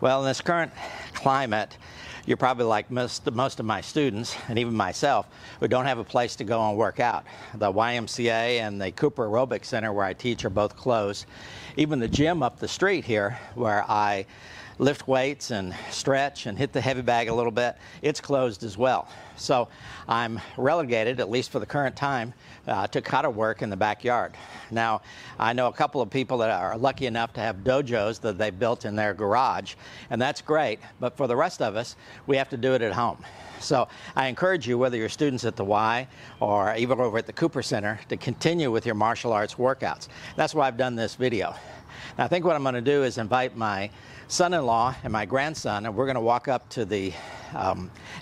Well, in this current climate, you're probably like most of my students, and even myself, who don't have a place to go and work out. The YMCA and the Cooper Aerobic Center where I teach are both closed. Even the gym up the street here, where I lift weights and stretch and hit the heavy bag a little bit, it's closed as well. So I'm relegated, at least for the current time, to kata work in the backyard. Now, I know a couple of people that are lucky enough to have dojos that they built in their garage, and that's great, but for the rest of us, we have to do it at home. So I encourage you, whether you're students at the Y or even over at the Cooper Center, to continue with your martial arts workouts. That's why I've done this video. Now, I think what I'm going to do is invite my son-in-law and my grandson, and we're going to walk up to the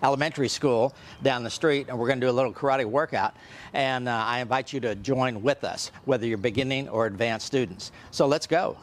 elementary school down the street, and we're going to do a little karate workout. And I invite you to join with us, whether you're beginning or advanced students. So let's go.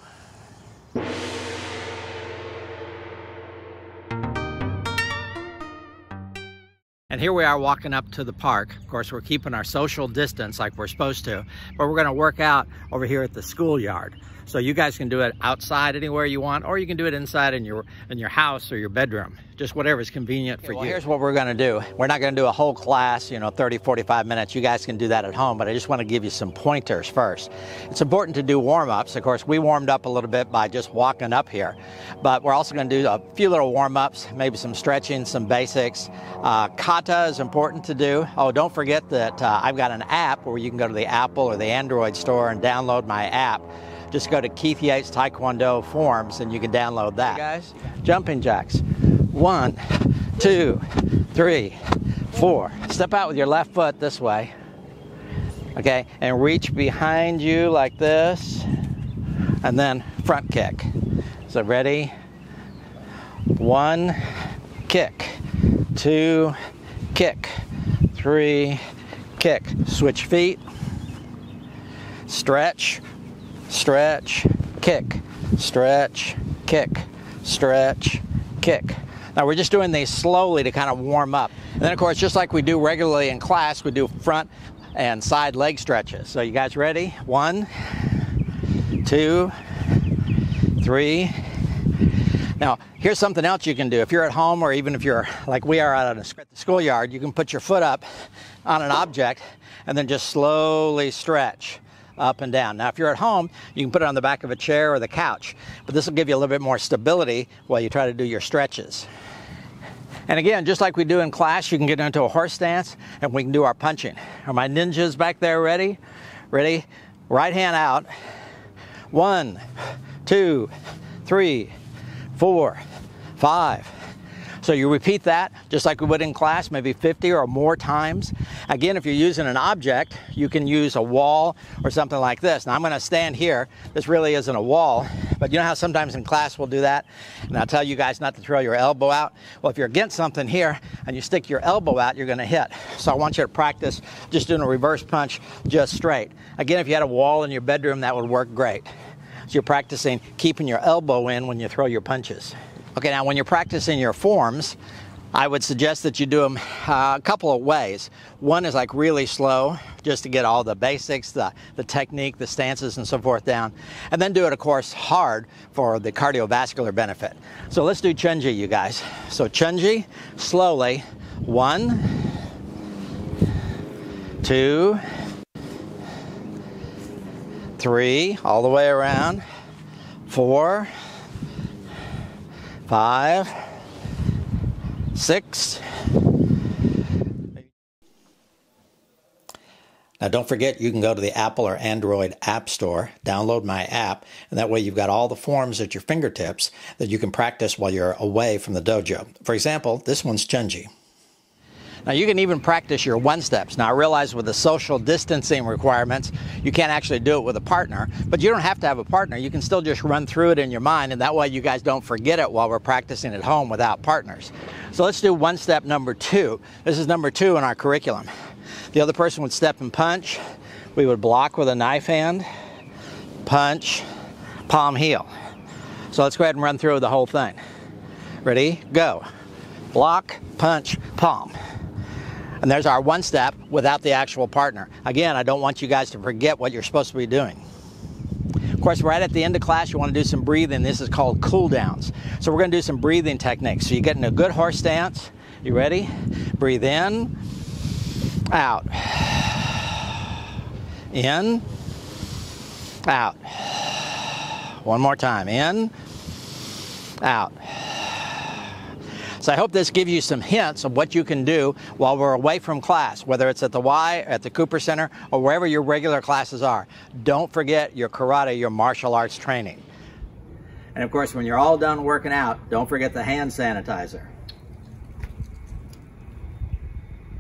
And here we are walking up to the park. Of course, we're keeping our social distance like we're supposed to, but we're going to work out over here at the schoolyard. So you guys can do it outside anywhere you want, or you can do it inside in your house or your bedroom, just whatever is convenient for you. Here's what we're going to do. We're not going to do a whole class, 30, 45 minutes. You guys can do that at home, but I just want to give you some pointers first. It's important to do warm-ups. Of course, we warmed up a little bit by just walking up here, but we're also going to do a few little warm-ups, maybe some stretching, some basics. Kata is important to do. Oh, don't forget that I've got an app where you can go to the Apple or the Android store and download my app. Just go to Keith Yates Taekwondo Forms and you can download that. Hey guys, jumping jacks. 1, 2, 3, 4. Step out with your left foot this way. Okay, and reach behind you like this. And then front kick. So ready? 1, kick. 2, kick. 3, kick. Switch feet. Stretch. Stretch, kick, stretch, kick, stretch, kick. Now we're just doing these slowly to kind of warm up. And then of course, just like we do regularly in class, we do front and side leg stretches. So you guys ready? 1, 2, 3. Now, here's something else you can do. If you're at home, or even if you're like we are out at the schoolyard, you can put your foot up on an object and then just slowly stretch up and down. Now, if you're at home, you can put it on the back of a chair or the couch, but this will give you a little bit more stability while you try to do your stretches. And again, just like we do in class, you can get into a horse stance and we can do our punching. Are my ninjas back there ready? Ready? Right hand out. 1, 2, 3, 4, 5. So you repeat that just like we would in class, maybe 50 or more times. Again, if you're using an object, you can use a wall or something like this. Now I'm going to stand here. This really isn't a wall, but you know how sometimes in class we'll do that? And I'll tell you guys not to throw your elbow out. Well, if you're against something here and you stick your elbow out, you're going to hit. So I want you to practice just doing a reverse punch just straight. Again, if you had a wall in your bedroom, that would work great. So you're practicing keeping your elbow in when you throw your punches. Okay, now when you're practicing your forms, I would suggest that you do them a couple of ways. One is like really slow, just to get all the basics, the technique, the stances and so forth down. And then do it, of course, hard for the cardiovascular benefit. So let's do Chunji, you guys. So Chunji, slowly. 1, 2, 3, all the way around. 4, 5, 6. Now don't forget, you can go to the Apple or Android App Store, download my app, and that way you've got all the forms at your fingertips that you can practice while you're away from the dojo. For example, this one's Chunji. Now you can even practice your one-steps. Now I realize with the social distancing requirements, you can't actually do it with a partner, but you don't have to have a partner. You can still just run through it in your mind, and that way you guys don't forget it while we're practicing at home without partners. So let's do one step number 2. This is number 2 in our curriculum. The other person would step and punch. We would block with a knife hand, punch, palm heel. So let's go ahead and run through the whole thing. Ready? Go. Block, punch, palm. And there's our one step without the actual partner. Again, I don't want you guys to forget what you're supposed to be doing. course, right at the end of class, you want to do some breathing. This is called cool downs. So we're going to do some breathing techniques. So you get in a good horse stance. You ready? Breathe in, out. In, out. One more time. In, out. So I hope this gives you some hints of what you can do while we're away from class, whether it's at the Y, at the Cooper Center, or wherever your regular classes are. Don't forget your karate, your martial arts training. And of course, when you're all done working out, don't forget the hand sanitizer.